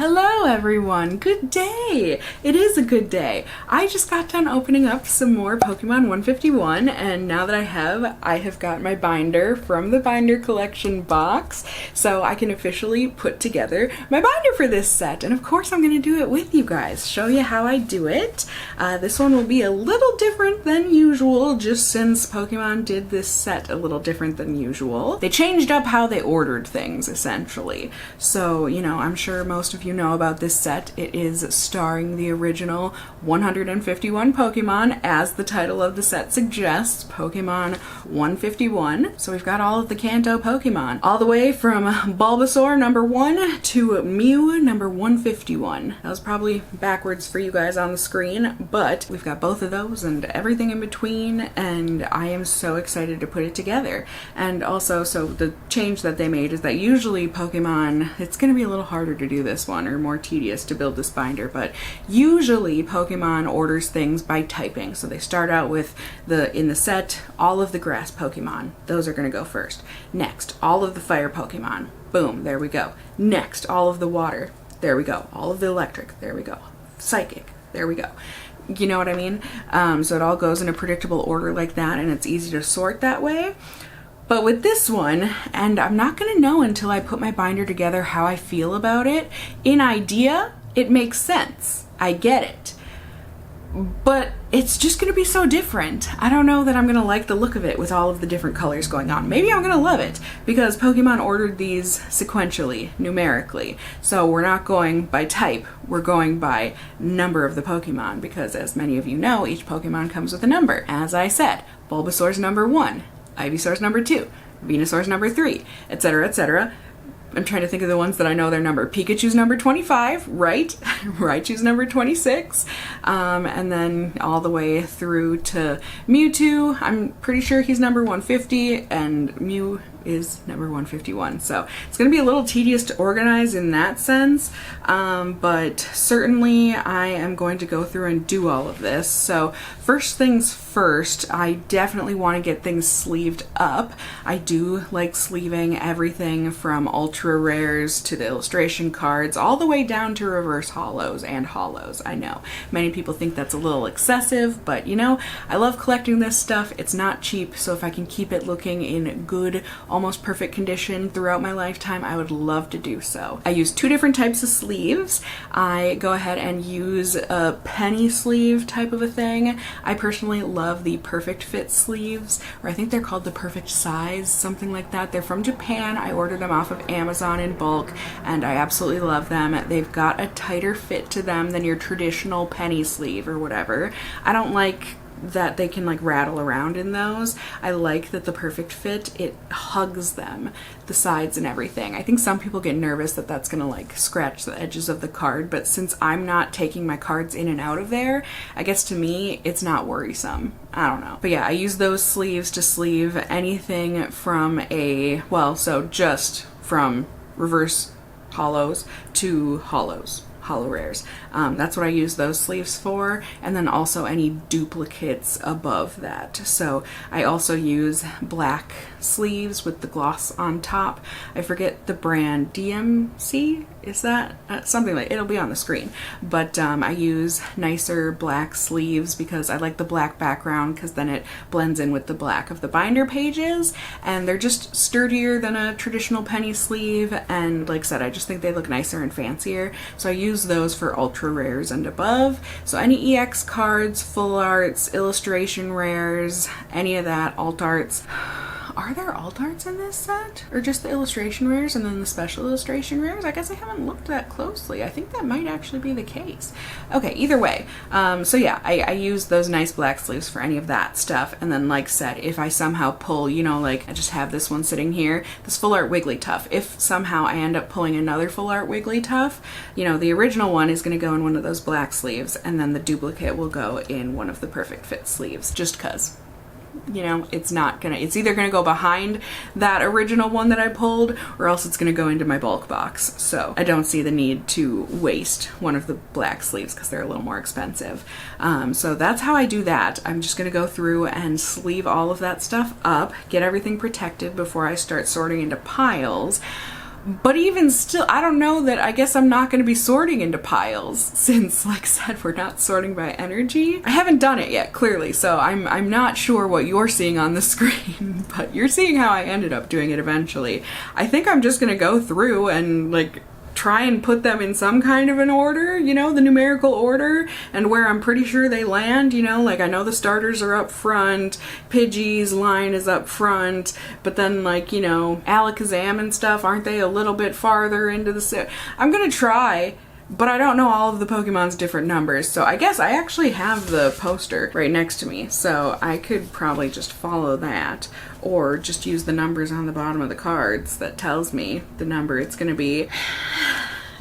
Hello everyone, good day! It is a good day. I just got done opening up some more Pokemon 151 and now that I have got my binder from the binder collection box so I can officially put together my binder for this set, and of course I'm going to do it with you guys, show you how I do it. This one will be a little different than usual just since Pokemon did this set a little different than usual. They changed up how they ordered things essentially, so you know, I'm sure most of you know about this set. It is starring the original 151 Pokemon, as the title of the set suggests, Pokemon 151. So we've got all of the Kanto Pokemon, all the way from Bulbasaur number 1 to Mew number 151. That was probably backwards for you guys on the screen, but we've got both of those and everything in between, and I am so excited to put it together. And also, so the change that they made is that usually Pokemon, it's going to be a little harder to do this one, or more tedious to build this binder, but usually Pokemon orders things by typing. So they start out with in the set, all of the grass Pokemon. Those are going to go first. Next, all of the fire Pokemon. Boom, there we go. Next, all of the water. There we go. All of the electric. There we go. Psychic. There we go. You know what I mean? So it all goes in a predictable order like that, and it's easy to sort that way. But with this one, and I'm not going to know until I put my binder together how I feel about it, in idea, it makes sense. I get it. But it's just going to be so different. I don't know that I'm going to like the look of it with all of the different colors going on. Maybe I'm going to love it because Pokemon ordered these sequentially, numerically. So we're not going by type, we're going by number of the Pokemon, because as many of you know, each Pokemon comes with a number. As I said, Bulbasaur's number 1. Ivysaur's number 2, Venusaur's number 3, etc., etc. I'm trying to think of the ones that I know their number. Pikachu's number 25, right? Raichu's number 26, and then all the way through to Mewtwo. I'm pretty sure he's number 150, and Mew is number 151. So it's going to be a little tedious to organize in that sense, but certainly I am going to go through and do all of this. So first things first, I definitely want to get things sleeved up. I do like sleeving everything from ultra rares to the illustration cards, all the way down to reverse holos and holos. I know many people think that's a little excessive, but you know, I love collecting this stuff. It's not cheap, so if I can keep it looking in good, almost perfect condition throughout my lifetime, I would love to do so. I use two different types of sleeves. I go ahead and use a penny sleeve type of a thing. I personally love the perfect fit sleeves, or I think they're called the perfect size, something like that. They're from Japan. I ordered them off of Amazon in bulk, and I absolutely love them. They've got a tighter fit to them than your traditional penny sleeve or whatever. I don't like that they can like rattle around in those. I like that the perfect fit, it hugs them, the sides and everything. I think some people get nervous that that's gonna like scratch the edges of the card, but since I'm not taking my cards in and out of there, I guess to me it's not worrisome. I don't know. But yeah, I use those sleeves to sleeve anything from just from reverse holos to holos. Holo rares. That's what I use those sleeves for, and then also any duplicates above that. So I also use black sleeves with the gloss on top. I forget the brand, DMC? Is that something like, it'll be on the screen, but I use nicer black sleeves because I like the black background, because then it blends in with the black of the binder pages, and they're just sturdier than a traditional penny sleeve, and like I said, I just think they look nicer and fancier, so I use those for ultra rares and above. So any EX cards, full arts, illustration rares, any of that, alt arts. Are there alt arts in this set? Or just the illustration rares and then the special illustration rares? I guess I haven't looked that closely. I think that might actually be the case. Okay, either way. So yeah, I use those nice black sleeves for any of that stuff. And then like I said, if I somehow pull, you know, like I just have this one sitting here, this full art Wigglytuff. If somehow I end up pulling another full art Wigglytuff, you know, the original one is gonna go in one of those black sleeves, and then the duplicate will go in one of the perfect fit sleeves, just cause. You know, it's either gonna go behind that original one that I pulled, or else it's gonna go into my bulk box. So I don't see the need to waste one of the black sleeves because they're a little more expensive. So that's how I do that. I'm just gonna go through and sleeve all of that stuff up, get everything protected before I start sorting into piles. But even still, I don't know that, I guess I'm not going to be sorting into piles since, like I said, we're not sorting by energy. I haven't done it yet, clearly, so I'm not sure what you're seeing on the screen, but you're seeing how I ended up doing it eventually. I think I'm just going to go through and like try and put them in some kind of an order, you know, the numerical order, and where I'm pretty sure they land, you know, like I know the starters are up front, Pidgey's line is up front, but then like, you know, Alakazam and stuff, aren't they a little bit farther into the set? I'm gonna try, but I don't know all of the Pokemon's different numbers, so I guess I actually have the poster right next to me, so I could probably just follow that, or just use the numbers on the bottom of the cards that tells me the number it's gonna be.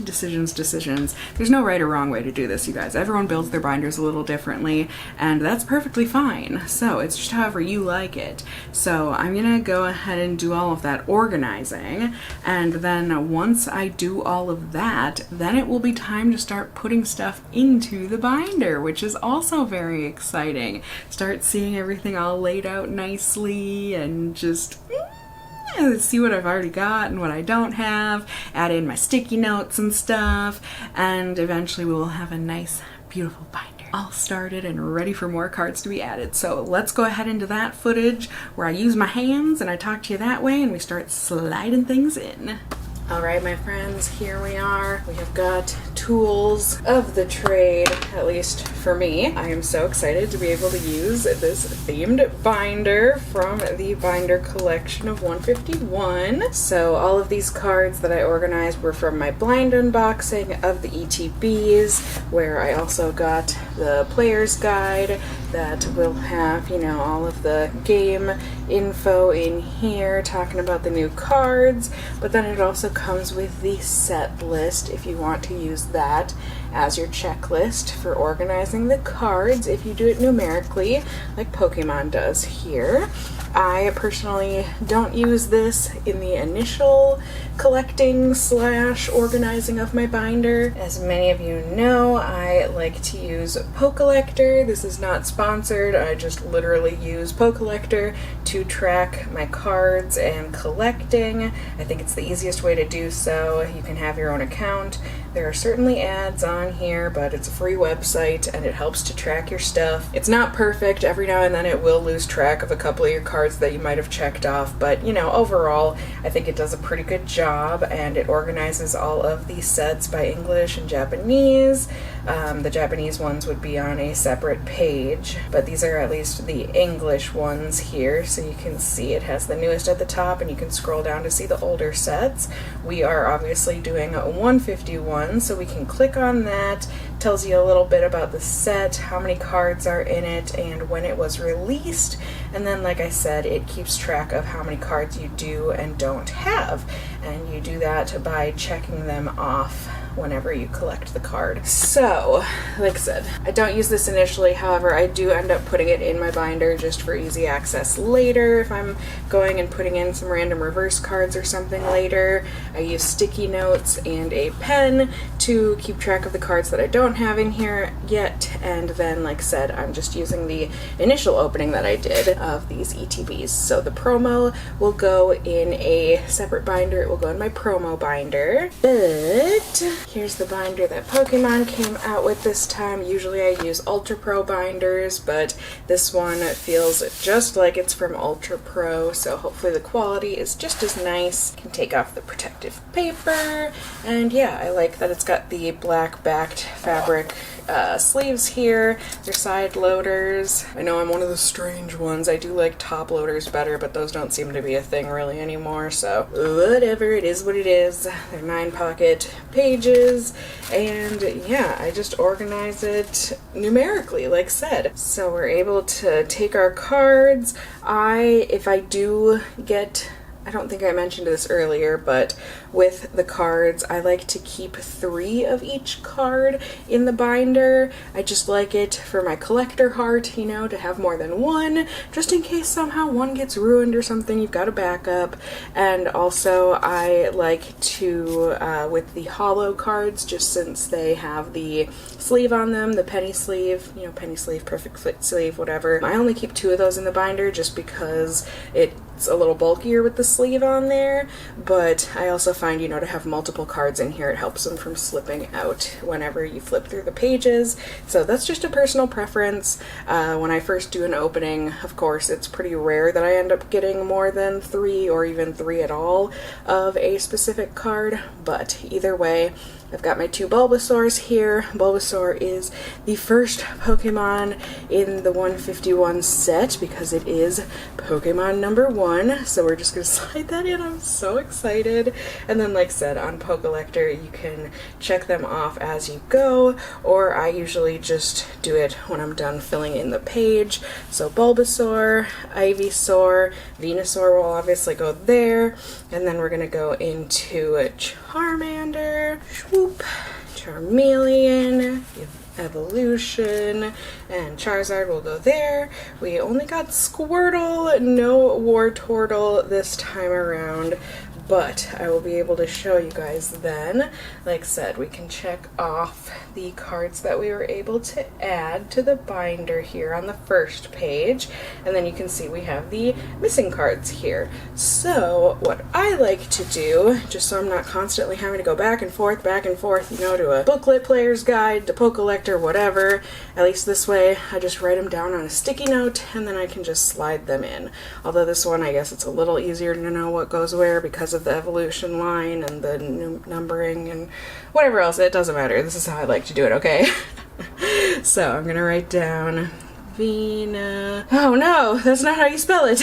Decisions. There's no right or wrong way to do this, you guys. Everyone builds their binders a little differently, and that's perfectly fine. So it's just however you like it. So I'm gonna go ahead and do all of that organizing, and then once I do all of that, then it will be time to start putting stuff into the binder, which is also very exciting. Start seeing everything all laid out nicely and just see what I've already got and what I don't have, add in my sticky notes and stuff, and eventually we will have a nice, beautiful binder all started and ready for more cards to be added. So let's go ahead into that footage where I use my hands and I talk to you that way and we start sliding things in. Alright, my friends, here we are. We have got tools of the trade, at least for me. I am so excited to be able to use this themed binder from the binder collection of 151. So all of these cards that I organized were from my blind unboxing of the ETBs, where I also got the player's guide that will have, you know, all of the game info in here, talking about the new cards, but then it also comes with the set list if you want to use that as your checklist for organizing the cards if you do it numerically like Pokemon does here. I personally don't use this in the initial collecting / organizing of my binder. As many of you know, I like to use Pokelector. This is not sponsored. I just literally use Pokelector to track my cards and collecting. I think it's the easiest way to do so. You can have your own account. There are certainly ads on here, but it's a free website and it helps to track your stuff. It's not perfect. Every now and then it will lose track of a couple of your cards that you might have checked off, but you know, overall I think it does a pretty good job, and it organizes all of these sets by English and Japanese. The Japanese ones would be on a separate page, but these are at least the English ones here, so you can see it has the newest at the top and you can scroll down to see the older sets. We are obviously doing a 151, so we can click on that. Tells you a little bit about the set, how many cards are in it, and when it was released. And then, like I said, it keeps track of how many cards you do and don't have. And you do that by checking them off whenever you collect the card. So, like I said, I don't use this initially, however, I do end up putting it in my binder just for easy access later. If I'm going and putting in some random reverse cards or something later, I use sticky notes and a pen to keep track of the cards that I don't have in here yet, and then, like I said, I'm just using the initial opening that I did of these ETBs. So the promo will go in a separate binder, it will go in my promo binder, but here's the binder that Pokemon came out with this time. Usually I use Ultra Pro binders, but this one feels just like it's from Ultra Pro, so hopefully the quality is just as nice. Can take off the protective paper, and yeah, I like that it's got the black backed fabric sleeves here. They're side loaders. I know I'm one of the strange ones. I do like top loaders better, but those don't seem to be a thing really anymore, so whatever, it is what it is. They're 9-pocket pages, and yeah, I just organize it numerically, like I said. So we're able to take our cards. If I do get, I don't think I mentioned this earlier, but with the cards, I like to keep 3 of each card in the binder. I just like it for my collector heart, you know, to have more than one, just in case somehow one gets ruined or something, you've got a backup. And also I like to, with the holo cards, just since they have the sleeve on them, the penny sleeve, you know, penny sleeve, perfect fit sleeve, whatever. I only keep 2 of those in the binder just because it it's a little bulkier with the sleeve on there, but I also find, you know, to have multiple cards in here, it helps them from slipping out whenever you flip through the pages. So that's just a personal preference. When I first do an opening, of course, it's pretty rare that I end up getting more than 3 or even 3 at all of a specific card, but either way, I've got my 2 Bulbasaurs here. Bulbasaur is the first Pokemon in the 151 set because it is Pokemon number 1. So we're just going to slide that in. I'm so excited. And then, like I said, on Pokelector, you can check them off as you go, or I usually just do it when I'm done filling in the page. So Bulbasaur, Ivysaur, Venusaur will obviously go there. And then we're going to go into Charmander, Swoop, Charmeleon, Evolution, and Charizard will go there. We only got Squirtle, no Wartortle this time around, but I will be able to show you guys then. Like I said, we can check off the cards that we were able to add to the binder here on the first page, and then you can see we have the missing cards here. So what I like to do, just so I'm not constantly having to go back and forth, you know, to a booklet, player's guide, to Pokelector, whatever, at least this way I just write them down on a sticky note and then I can just slide them in. Although this one, I guess it's a little easier to know what goes where because of the evolution line and the numbering and whatever else. It doesn't matter. This is how I like to do it, okay? So I'm gonna write down Vena. Oh no, that's not how you spell it.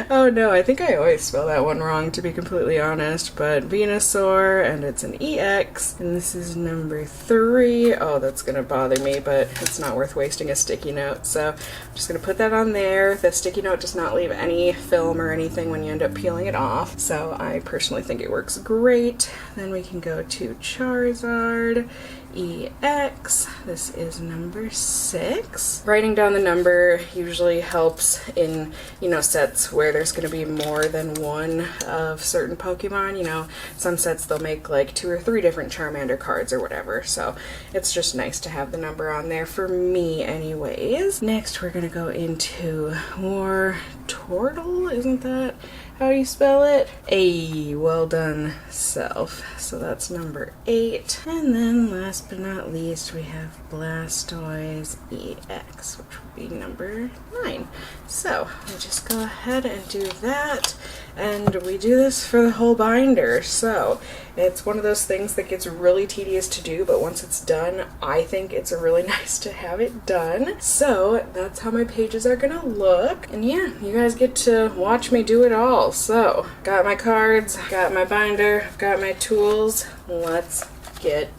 Oh no, I think I always spell that one wrong, to be completely honest, but Venusaur, and it's an EX, and this is number 3. Oh, that's gonna bother me, but it's not worth wasting a sticky note, so I'm just gonna put that on there. The sticky note does not leave any film or anything when you end up peeling it off, so I personally think it works great. Then we can go to Charizard, EX. This is number 6. Writing down the number usually helps in, you know, sets where there's going to be more than one of certain Pokemon. You know, some sets they'll make like 2 or 3 different Charmander cards or whatever, so it's just nice to have the number on there for me anyways. Next we're going to go into Wartortle, isn't that how you spell it? Ay, well done, self. So that's number 8. And then last but not least, we have Blastoise EX, which would be number 9. So we just go ahead and do that, and we do this for the whole binder. So it's one of those things that gets really tedious to do, but once it's done, I think it's really nice to have it done. So that's how my pages are gonna look. And yeah, you guys get to watch me do it all. So, got my cards, got my binder, got my tools. Let's get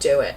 to it.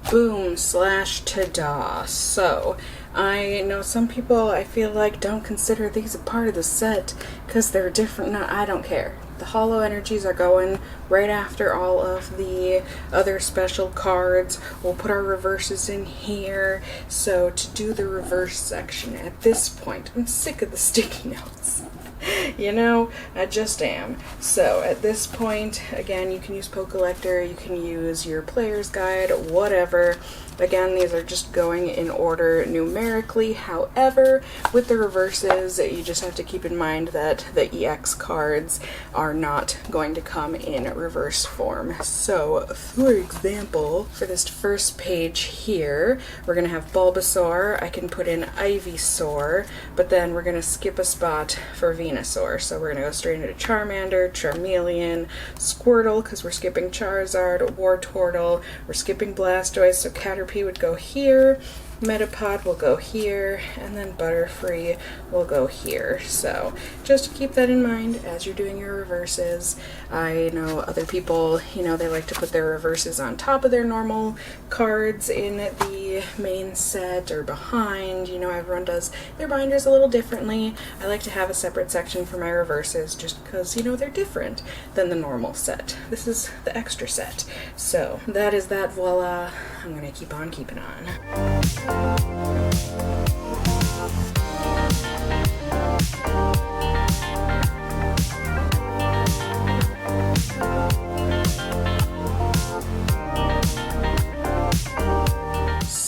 Boom slash ta-da. So, I know some people, I feel like, don't consider these a part of the set because they're different. No, I don't care. The holo energies are going right after all of the other special cards. We'll put our reverses in here. So to do the reverse section at this point, I'm sick of the sticky notes. You know, I just am. So at this point, again, you can use PokeCollector, you can use your player's guide, whatever. Again, these are just going in order numerically. However, with the reverses, you just have to keep in mind that the EX cards are not going to come in reverse form. So, for example, for this first page here, we're going to have Bulbasaur. I can put in Ivysaur, but then we're going to skip a spot for Venusaur. So we're going to go straight into Charmander, Charmeleon, Squirtle, because we're skipping Charizard, Wartortle, we're skipping Blastoise, so Caterpie would go here, Metapod will go here, and then Butterfree will go here. So just keep that in mind as you're doing your reverses. I know other people, you know, they like to put their reverses on top of their normal cards in the main set or behind. You know, everyone does their binders a little differently. I like to have a separate section for my reverses just because, you know, they're different than the normal set. This is the extra set. So that is that, voila. I'm gonna keep on keeping on.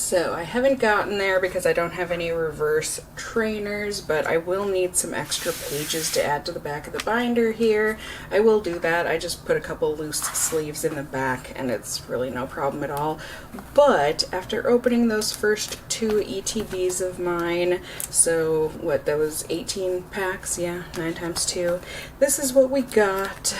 So I haven't gotten there because I don't have any reverse trainers, but I will need some extra pages to add to the back of the binder here. I will do that. I just put a couple loose sleeves in the back and it's really no problem at all. But after opening those first two ETBs of mine, so what, that was 18 packs? Yeah, 9 times 2. This is what we got.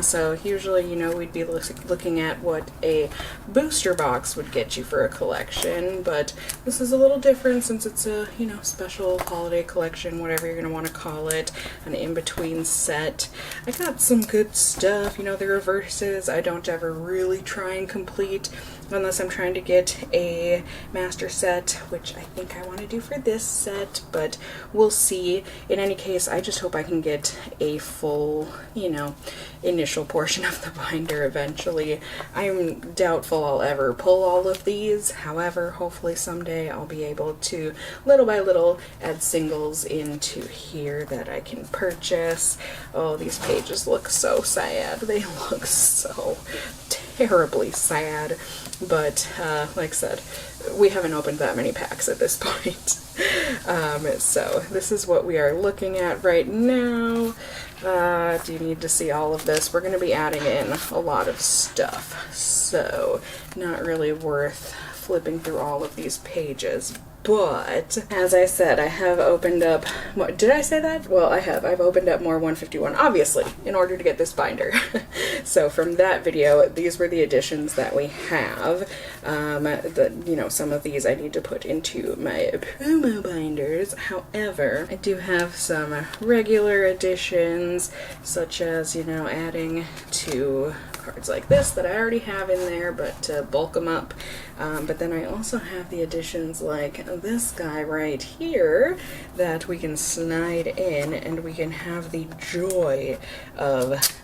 So usually, you know, we'd be looking at what a booster box would get you for a collection. But this is a little different since it's a, you know, special holiday collection, whatever you're going to want to call it, an in-between set. I got some good stuff, you know, the reverses I don't ever really try and complete unless I'm trying to get a master set, which I think I want to do for this set, but we'll see. In any case, I just hope I can get a full, you know, initial portion of the binder eventually. I'm doubtful I'll ever pull all of these. However, hopefully someday I'll be able to, little by little, add singles into here that I can purchase. Oh, these pages look so sad. They look so terribly sad. But, like I said, we haven't opened that many packs at this point. So this is what we are looking at right now. Do you need to see all of this? We're going to be adding in a lot of stuff, so not really worth flipping through all of these pages. But, as I said, I have opened up, what, did I say that? Well, I have. I've opened up more 151, obviously, in order to get this binder. So from that video, these were the additions that we have. You know, some of these I need to put into my promo binders. However, I do have some regular additions, such as, you know, adding to cards like this that I already have in there, but to bulk them up. But then I also have the additions like this guy right here that we can slide in, and we can have the joy of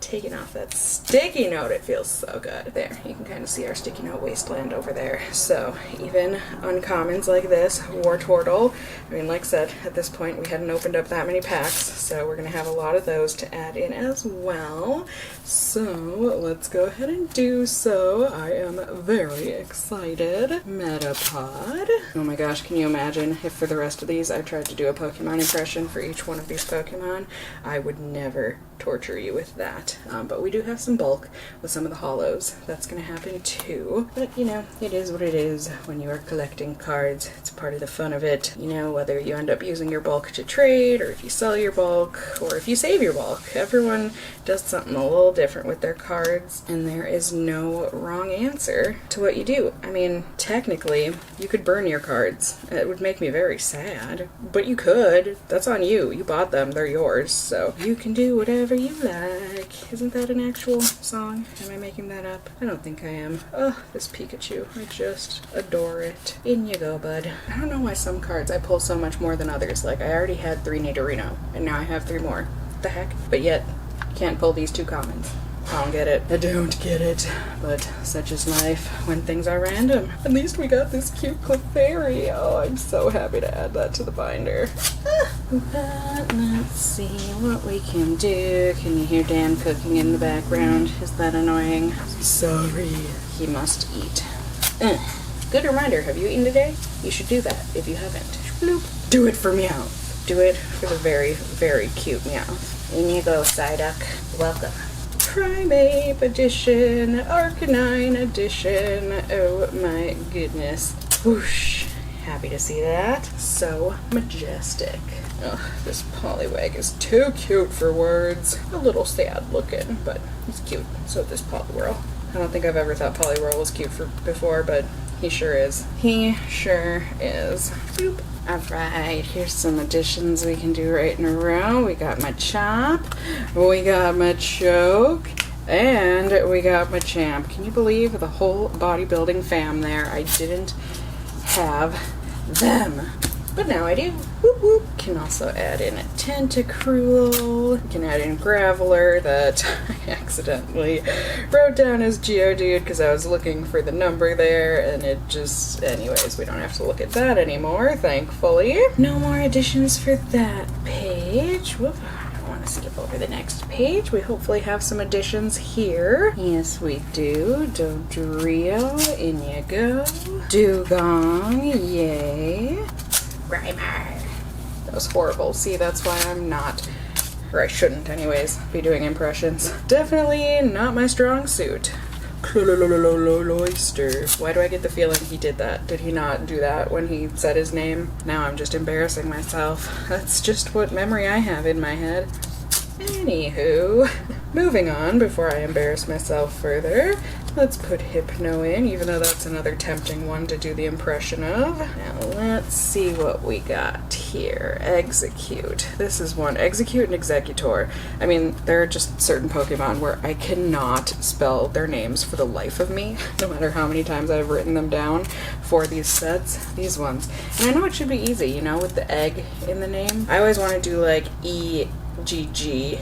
taking off that sticky note. It feels so good. There, you can kind of see our sticky note wasteland over there. So even uncommons like this, Wartortle, I mean, like I said, at this point we hadn't opened up that many packs, so we're going to have a lot of those to add in as well. So let's go ahead and do so. I am very excited. Metapod. Oh my gosh, can you imagine if for the rest of these I tried to do a Pokemon impression for each one of these Pokemon? I would never torture you with that. But we do have some bulk with some of the holos. That's going to happen too. But, you know, it is what it is when you are collecting cards. It's part of the fun of it. You know, whether you end up using your bulk to trade, or if you sell your bulk, or if you save your bulk. Everyone does something a little different with their cards, and there is no wrong answer to what you do. I mean, technically, you could burn your cards. It would make me very sad, but you could. That's on you. You bought them. They're yours, so you can do whatever you like. Isn't that an actual song? Am I making that up? I don't think I am. Oh, this Pikachu. I just adore it. In you go, bud. I don't know why some cards I pull so much more than others. Like, I already had 3 Nidorino, and now I have 3 more. What the heck? But yet, can't pull these 2 commons. I don't get it. I don't get it. But such is life when things are random. At least we got this cute Clefairy. Oh, I'm so happy to add that to the binder. But let's see what we can do. Can you hear Dan cooking in the background? Is that annoying? Sorry. He must eat. Good reminder, have you eaten today? You should do that if you haven't. Bloop. Do it for Meowth. Do it for the very, very cute Meowth. In you go, Psyduck. Welcome. Primeape edition, Arcanine edition. Oh my goodness. Whoosh. Happy to see that. So majestic. Oh, this Poliwag is too cute for words. A little sad looking, but he's cute. So is this Poliwhirl. I don't think I've ever thought Poliwhirl was cute before, but he sure is. He sure is. Boop. Alright, here's some additions we can do right in a row. We got my Chop, we got my Choke, and we got my Champ. Can you believe the whole bodybuilding fam there? I didn't have them, but now I do. Whoop whoop. Can also add in a Tentacruel. We can add in Graveler that I accidentally wrote down as Geodude because I was looking for the number there, and it just, anyways, we don't have to look at that anymore, thankfully. No more additions for that page. Whoop. I don't want to skip over the next page. We hopefully have some additions here. Yes, we do. Dodrio, in you go. Dugong, yay. Grimer. That was horrible. See, that's why I'm not, or I shouldn't anyways, be doing impressions. Definitely not my strong suit. Cloyster. Why do I get the feeling he did that? Did he not do that when he said his name? Now I'm just embarrassing myself. That's just what memory I have in my head. Anywho, moving on before I embarrass myself further. Let's put Hypno in, even though that's another tempting one to do the impression of. Now let's see what we got here. Execute. This is one. Execute and Executor. I mean, there are just certain Pokemon where I cannot spell their names for the life of me, no matter how many times I've written them down for these sets. These ones. And I know it should be easy, you know, with the egg in the name. I always want to do like E-G-G-E.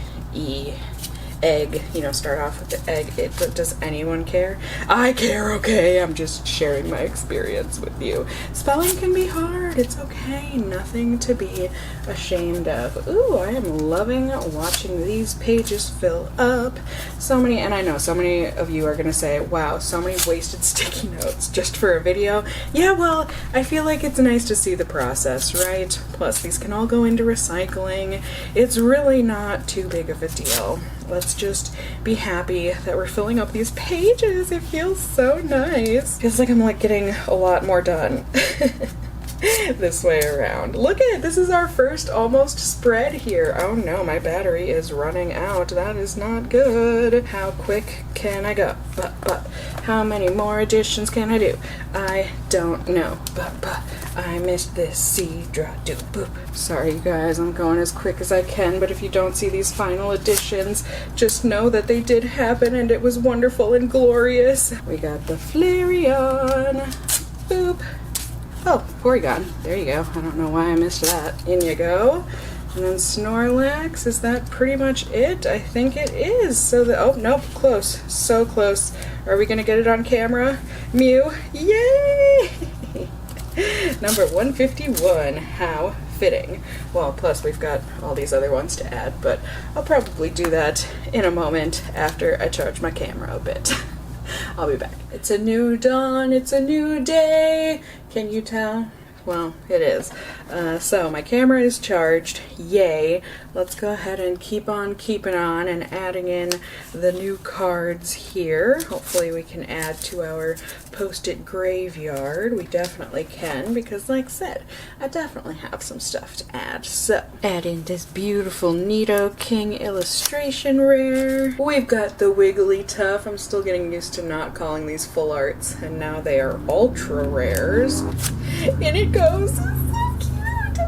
Egg, you know, start off with the egg. But does anyone care? I care, okay? I'm just sharing my experience with you. Spelling can be hard. It's okay. Nothing to be ashamed of. Ooh, I am loving watching these pages fill up. So many, and I know so many of you are going to say, wow, so many wasted sticky notes just for a video. Yeah, well, I feel like it's nice to see the process, right? Plus, these can all go into recycling. It's really not too big of a deal. Let's just be happy that we're filling up these pages. It feels so nice. Feels like I'm like getting a lot more done this way around. Look at it. This is our first almost spread here. Oh no, my battery is running out. That is not good. How quick can I go? But how many more additions can I do? I don't know. But I missed this. See, draw, do, boop. Sorry, you guys. I'm going as quick as I can, but if you don't see these final additions, just know that they did happen and it was wonderful and glorious. We got the Flareon. Boop. Oh, Porygon. There you go. I don't know why I missed that. In you go. And then Snorlax. Is that pretty much it? I think it is. So the, oh, nope, close. So close. Are we going to get it on camera? Mew. Yay! Number 151. How fitting. Well, plus we've got all these other ones to add, but I'll probably do that in a moment after I charge my camera a bit. I'll be back. It's a new dawn, it's a new day. Can you tell? Well, it is. So my camera is charged. Yay. Let's go ahead and keep on keeping on and adding in the new cards here. Hopefully we can add to our post-it graveyard. We definitely can because, like I said, I definitely have some stuff to add. So, add in this beautiful Nido King illustration rare. We've got the Wigglytuff. I'm still getting used to not calling these full arts, and now they are ultra rares. In it goes.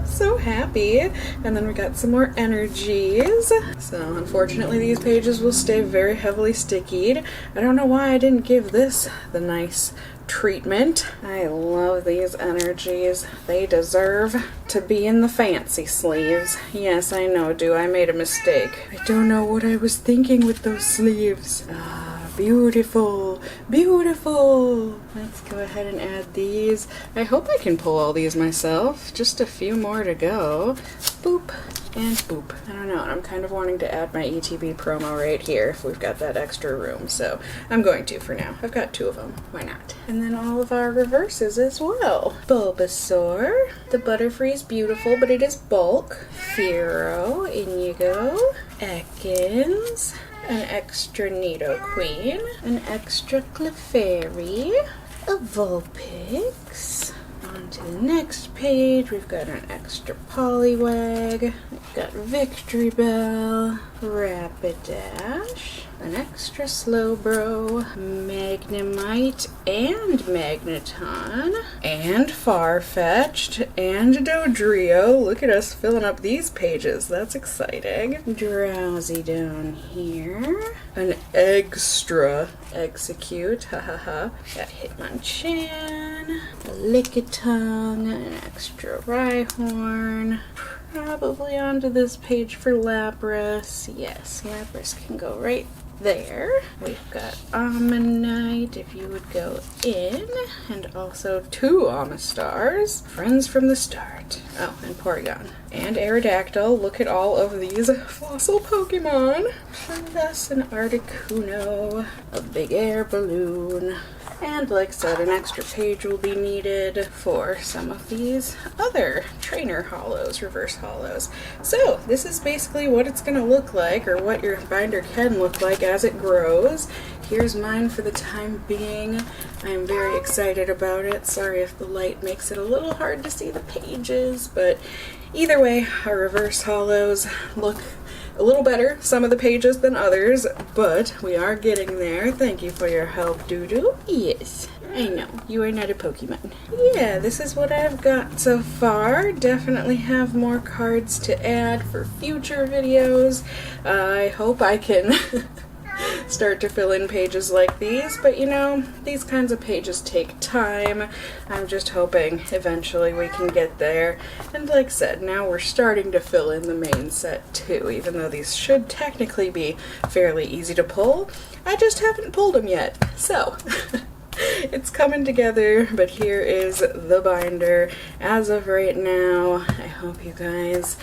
So happy. And then we got some more energies. So unfortunately these pages will stay very heavily stickied. I don't know why I didn't give this the nice treatment. I love these energies. They deserve to be in the fancy sleeves. Yes, I know, I made a mistake. I don't know what I was thinking with those sleeves. Beautiful, beautiful. Let's go ahead and add these. I hope I can pull all these myself. Just a few more to go. Boop and boop. I don't know, I'm kind of wanting to add my ETB promo right here if we've got that extra room, so I'm going to for now. I've got 2 of them, why not? And then all of our reverses as well. Bulbasaur, the Butterfree is beautiful, but it is bulk. Fearow, Inigo, Ekans, an extra Nidoqueen, an extra Clefairy, a Vulpix. On to the next page, we've got an extra Poliwag, we've got Victory Bell, Rapidash, an extra Slowbro, Magnemite, and Magneton, and Farfetch'd, and Dodrio. Look at us filling up these pages. That's exciting. Drowsy down here. An extra Execute. Hahaha. Got Hitmonchan, a Lickitung, an extra Rhyhorn. Probably onto this page for Lapras. Yes, Lapras can go right there. We've got Ammonite, if you would go in, and also 2 Amistars, friends from the start. Oh, and Porygon. And Aerodactyl. Look at all of these fossil Pokemon. Plus an Articuno, a big air balloon, and like I said, an extra page will be needed for some of these other trainer holos, reverse holos. So this is basically what it's going to look like, or what your binder can look like as it grows. Here's mine for the time being. I'm very excited about it. Sorry if the light makes it a little hard to see the pages, but either way, our reverse holos look a little better, some of the pages than others, but we are getting there. Thank you for your help, Doodoo. Yes, I know, you are not a Pokemon. Yeah, this is what I've got so far. Definitely have more cards to add for future videos. I hope I can start to fill in pages like these, but you know, these kinds of pages take time. I'm just hoping eventually we can get there. And like I said, now we're starting to fill in the main set too, even though these should technically be fairly easy to pull. I just haven't pulled them yet. So it's coming together, but here is the binder as of right now. I hope you guys,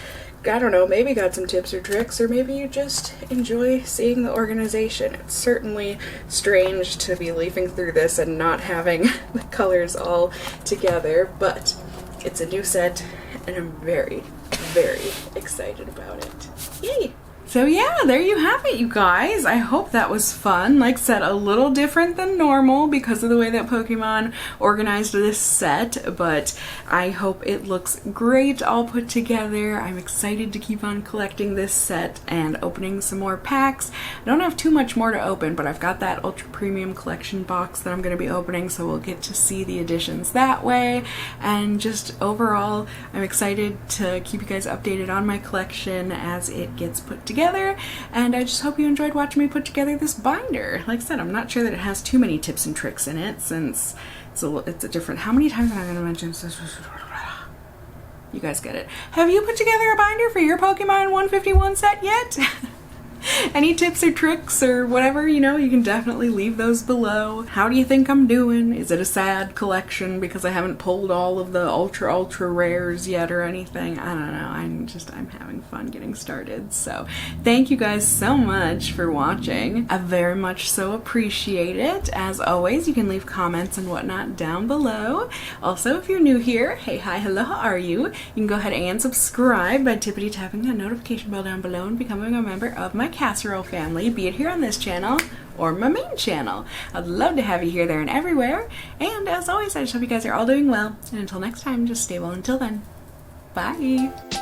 I don't know, maybe got some tips or tricks, or maybe you just enjoy seeing the organization. It's certainly strange to be leafing through this and not having the colors all together, but it's a new set and I'm very, very excited about it. Yay! So yeah, there you have it, you guys. I hope that was fun. Like I said, a little different than normal because of the way that Pokemon organized this set, but I hope it looks great all put together. I'm excited to keep on collecting this set and opening some more packs. I don't have too much more to open, but I've got that Ultra Premium Collection box that I'm going to be opening, so we'll get to see the additions that way. And just overall, I'm excited to keep you guys updated on my collection as it gets put together. And I just hope you enjoyed watching me put together this binder. Like I said, I'm not sure that it has too many tips and tricks in it, since it's a different, how many times am I going to mention this? You guys get it. Have you put together a binder for your Pokemon 151 set yet? Any tips or tricks or whatever, you know, you can definitely leave those below. How do you think I'm doing? Is it a sad collection because I haven't pulled all of the ultra rares yet or anything? I don't know. I'm having fun getting started. So thank you guys so much for watching. I very much so appreciate it. As always, you can leave comments and whatnot down below. Also, if you're new here, hey, hi, hello, how are you? You can go ahead and subscribe by tippity-tapping that notification bell down below and becoming a member of my casserole family, be it here on this channel or my main channel. I'd love to have you here, there, and everywhere. And as always, I just hope you guys are all doing well. And until next time, just stay well until then. Bye!